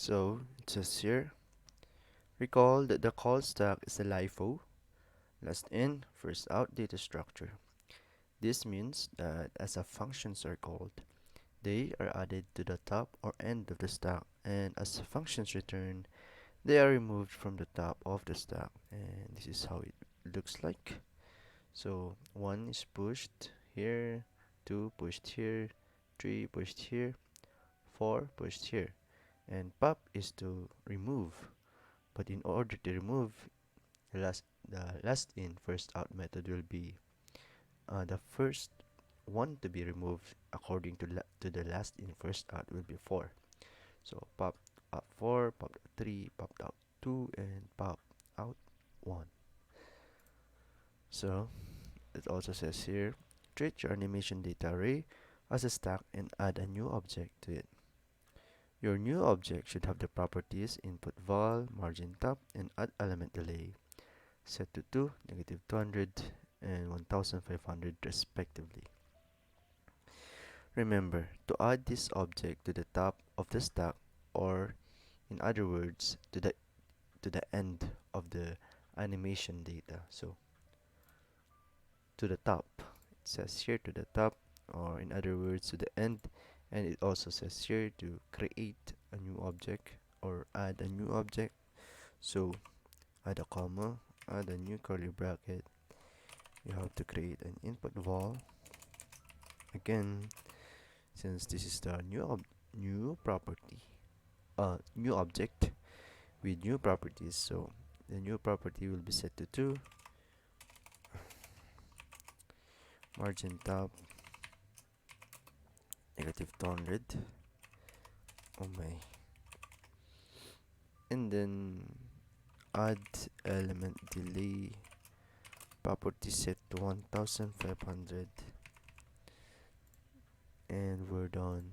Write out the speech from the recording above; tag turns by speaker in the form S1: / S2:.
S1: So it says here, recall that the call stack is a LIFO, last in, first out data structure. This means that as a functions are called, they are added to the top or end of the stack, and as functions return, they are removed from the top of the stack. And this is how it looks like. So 1 is pushed here, 2 pushed here, 3 pushed here, 4 pushed here, and pop is to remove. But in order to remove, the last in first out method will be the first one to be removed according to the last in first out will be 4. So pop out 4, pop out 3, pop out 2, and pop out 1. So it also says here, treat your animation data array as a stack and add a new object to it. Your new object should have the properties input val, margin top, and add element delay set to 2, negative 200, and 1500 respectively. Remember to add this object to the top of the stack, or in other words to the end of the animation data. So to the top, it says here to the top, or in other words to the end, and it also says here to create a new object or add a new object. So add a comma, add a new curly bracket. You have to create an input val. Again, since this is the new property, new object with new properties, so the new property will be set to 2, margin top negative 200. Oh my. And then add element delay property set to 1500, and we're done.